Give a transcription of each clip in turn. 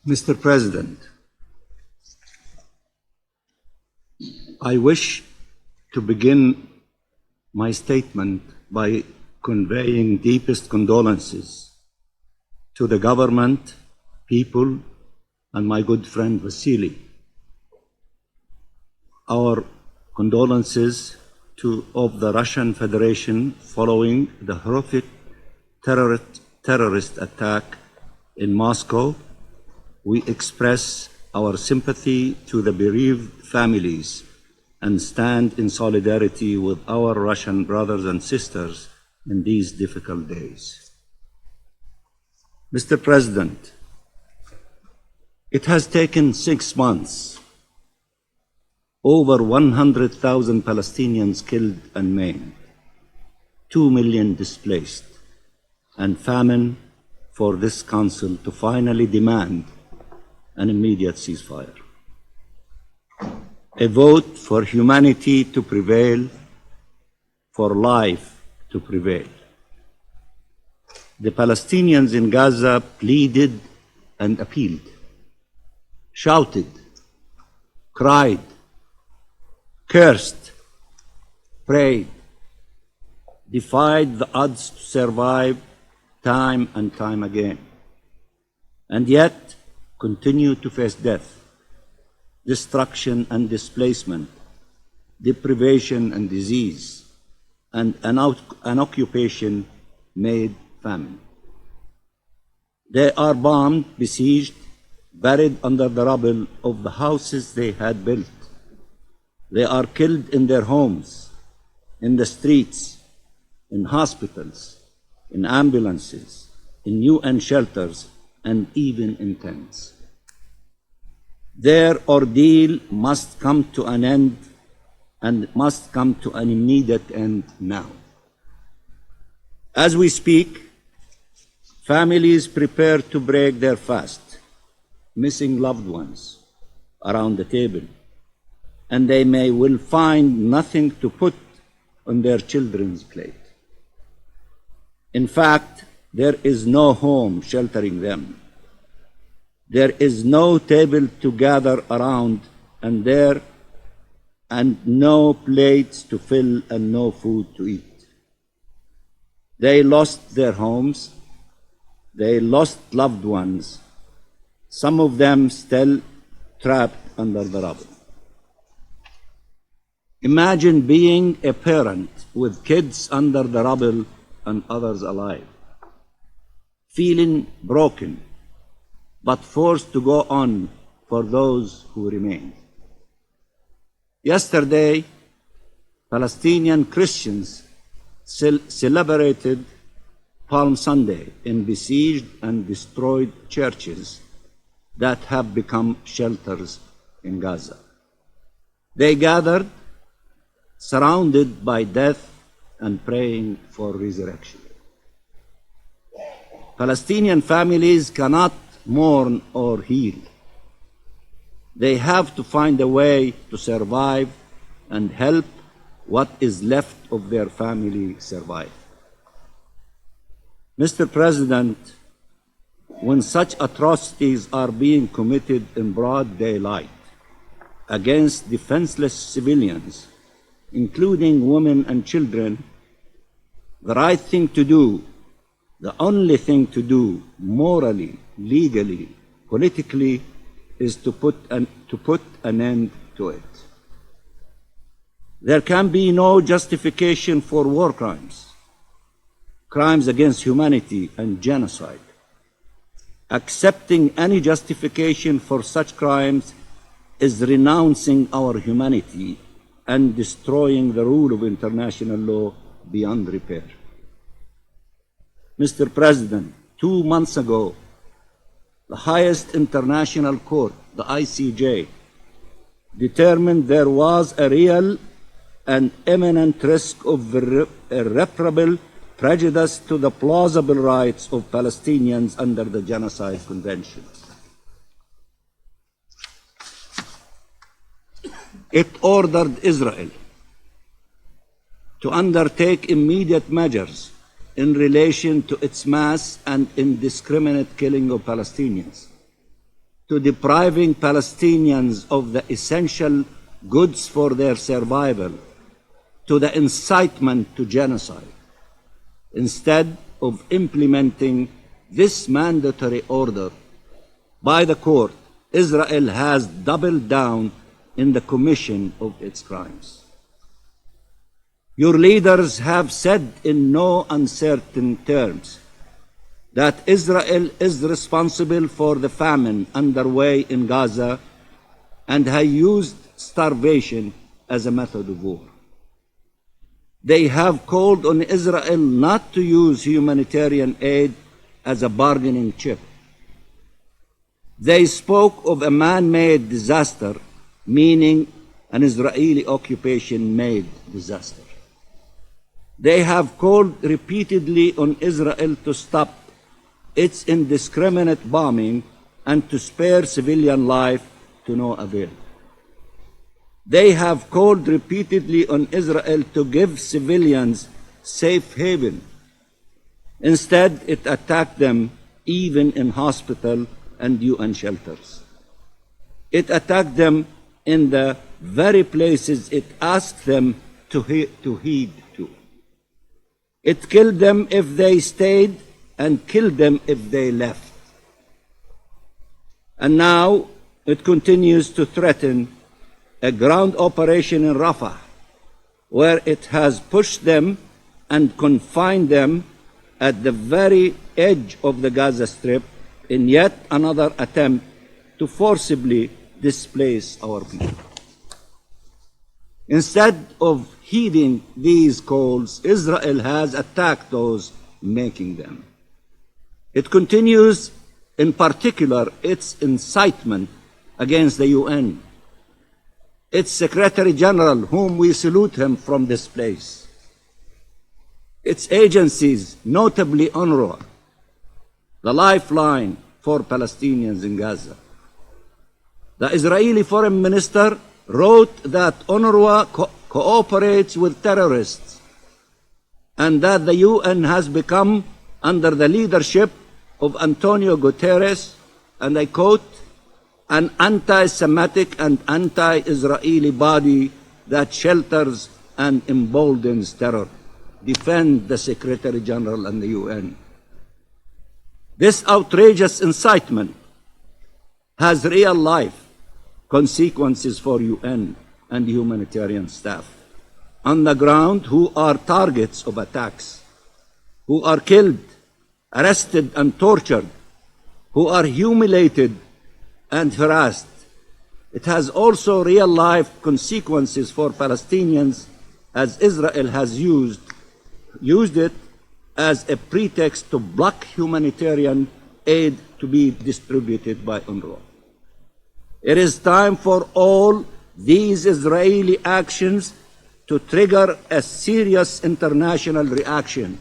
Mr. President, I wish to begin my statement by conveying deepest condolences to the government, people, and my good friend Vasily. Our condolences of the Russian Federation following the horrific terrorist attack in Moscow. We express our sympathy to the bereaved families and stand in solidarity with our Russian brothers and sisters in these difficult days. Mr. President, it has taken 6 months, over 100,000 Palestinians killed and maimed, 2 million displaced, and famine for this Council to finally demand an immediate ceasefire. A vote for humanity to prevail, for life to prevail. The Palestinians in Gaza pleaded and appealed, shouted, cried, cursed, prayed, defied the odds to survive time and time again, and yet continue to face death, destruction and displacement, deprivation and disease, and an occupation made famine. They are bombed, besieged, buried under the rubble of the houses they had built. They are killed in their homes, in the streets, in hospitals, in ambulances, in UN shelters, and even in tents. Their ordeal must come to an end and must come to an immediate end now. As we speak, families prepare to break their fast, missing loved ones around the table, and they may well find nothing to put on their children's plate. In fact, there is no home sheltering them. There is no table to gather around, and no plates to fill and no food to eat. They lost their homes. They lost loved ones, some of them still trapped under the rubble. Imagine being a parent with kids under the rubble and others alive, feeling broken, but forced to go on for those who remain. Yesterday, Palestinian Christians celebrated Palm Sunday in besieged and destroyed churches that have become shelters in Gaza. They gathered, surrounded by death and praying for resurrection. Palestinian families cannot mourn or heal. They have to find a way to survive and help what is left of their family survive. Mr. President, when such atrocities are being committed in broad daylight against defenseless civilians, including women and children, the right thing to do, the only thing to do morally, legally, politically, is to put an end to it. There can be no justification for war crimes, crimes against humanity and genocide. Accepting any justification for such crimes is renouncing our humanity and destroying the rule of international law beyond repair. Mr. President, 2 months ago, the highest international court, the ICJ, determined there was a real and imminent risk of irreparable prejudice to the plausible rights of Palestinians under the Genocide Convention. It ordered Israel to undertake immediate measures in relation to its mass and indiscriminate killing of Palestinians, to depriving Palestinians of the essential goods for their survival, to the incitement to genocide. Instead of implementing this mandatory order by the court, Israel has doubled down in the commission of its crimes. Your leaders have said in no uncertain terms that Israel is responsible for the famine underway in Gaza and has used starvation as a method of war. They have called on Israel not to use humanitarian aid as a bargaining chip. They spoke of a man-made disaster, meaning an Israeli occupation-made disaster. They have called repeatedly on Israel to stop its indiscriminate bombing and to spare civilian life to no avail. They have called repeatedly on Israel to give civilians safe haven. Instead, it attacked them even in hospital and UN shelters. It attacked them in the very places it asked them to heed to. It killed them if they stayed and killed them if they left. And now it continues to threaten a ground operation in Rafah, where it has pushed them and confined them at the very edge of the Gaza Strip in yet another attempt to forcibly displace our people. Instead of heeding these calls, Israel has attacked those making them. It continues, in particular, its incitement against the UN, its Secretary General, whom we salute him from this place, its agencies, notably UNRWA, the lifeline for Palestinians in Gaza. The Israeli Foreign Minister wrote that UNRWA cooperates with terrorists and that the UN has become, under the leadership of Antonio Guterres, and I quote, an anti-Semitic and anti-Israeli body that shelters and emboldens terror. Defend the Secretary General and the UN. This outrageous incitement has real-life consequences for UN and humanitarian staff on the ground who are targets of attacks, who are killed, arrested and tortured, who are humiliated and harassed. It has also real-life consequences for Palestinians, as Israel has used it as a pretext to block humanitarian aid to be distributed by UNRWA. It is time for all these Israeli actions to trigger a serious international reaction,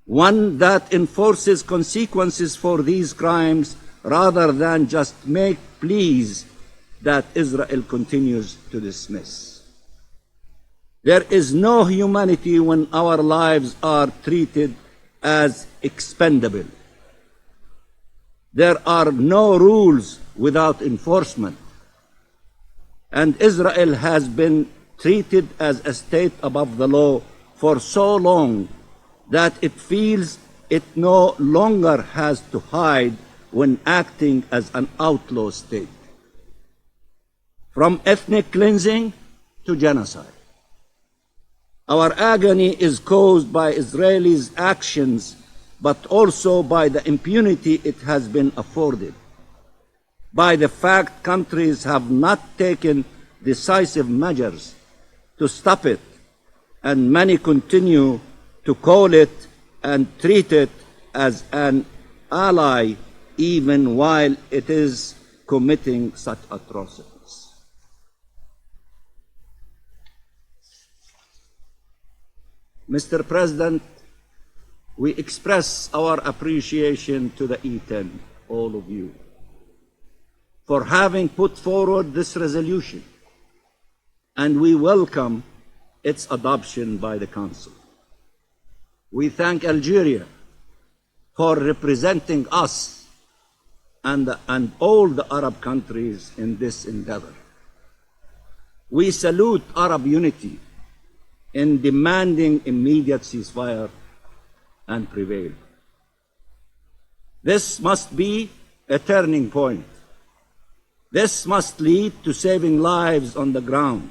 one that enforces consequences for these crimes rather than just make pleas that Israel continues to dismiss. There is no humanity when our lives are treated as expendable. There are no rules without enforcement. And Israel has been treated as a state above the law for so long that it feels it no longer has to hide when acting as an outlaw state. From ethnic cleansing to genocide. Our agony is caused by Israelis' actions, but also by the impunity it has been afforded, by the fact countries have not taken decisive measures to stop it, and many continue to call it and treat it as an ally even while it is committing such atrocities. Mr. President, we express our appreciation to the E10, all of you, for having put forward this resolution, and we welcome its adoption by the Council. We thank Algeria for representing us and all the Arab countries in this endeavor. We salute Arab unity in demanding immediate ceasefire and prevail. This must be a turning point. This must lead to saving lives on the ground.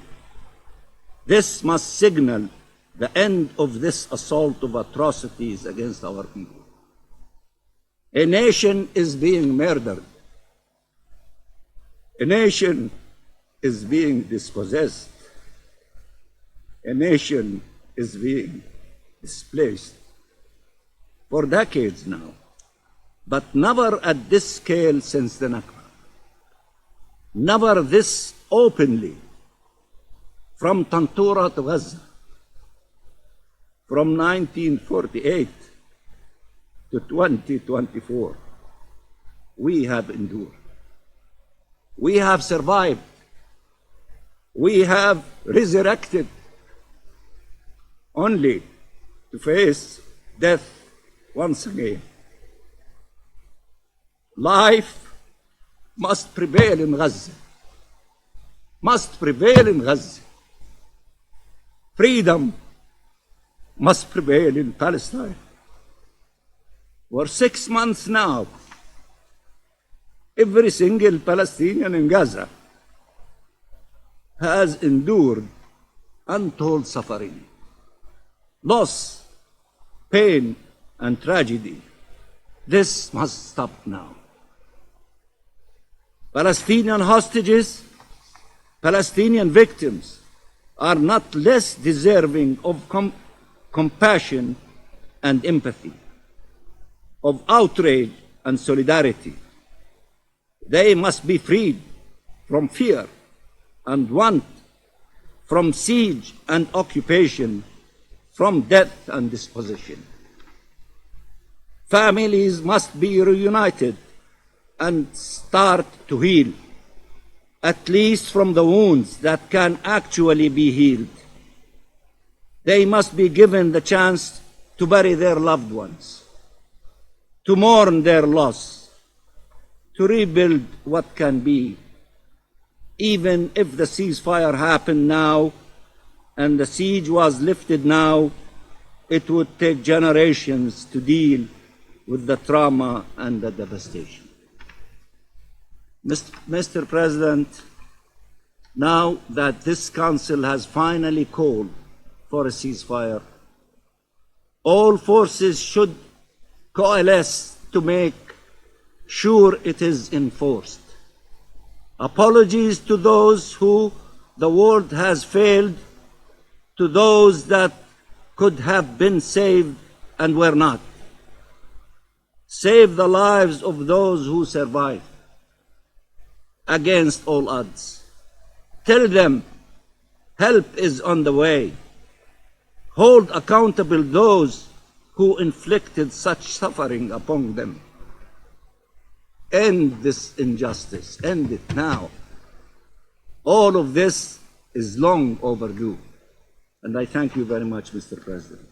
This must signal the end of this assault of atrocities against our people. A nation is being murdered. A nation is being dispossessed. A nation is being displaced for decades now, but never at this scale since the Nakba. Never this openly, from Tantura to Gaza, from 1948 to 2024, we have endured. We have survived. We have resurrected only to face death once again. Life must prevail in Gaza. Must prevail in Gaza. Freedom must prevail in Palestine. For 6 months now, every single Palestinian in Gaza has endured untold suffering, loss, pain, and tragedy. This must stop now. Palestinian hostages, Palestinian victims are not less deserving of compassion and empathy, of outrage and solidarity. They must be freed from fear and want, from siege and occupation, from death and dispossession. Families must be reunited and start to heal, at least from the wounds that can actually be healed. They must be given the chance to bury their loved ones, to mourn their loss, to rebuild what can be. Even if the ceasefire happened now and the siege was lifted now, it would take generations to deal with the trauma and the devastation. Mr. President, now that this Council has finally called for a ceasefire, all forces should coalesce to make sure it is enforced. Apologies to those who the world has failed, to those that could have been saved and were not. Save the lives of those who survived against all odds. Tell them help is on the way. Hold accountable those who inflicted such suffering upon them. End this injustice. End it now. All of this is long overdue. And I thank you very much, Mr. President.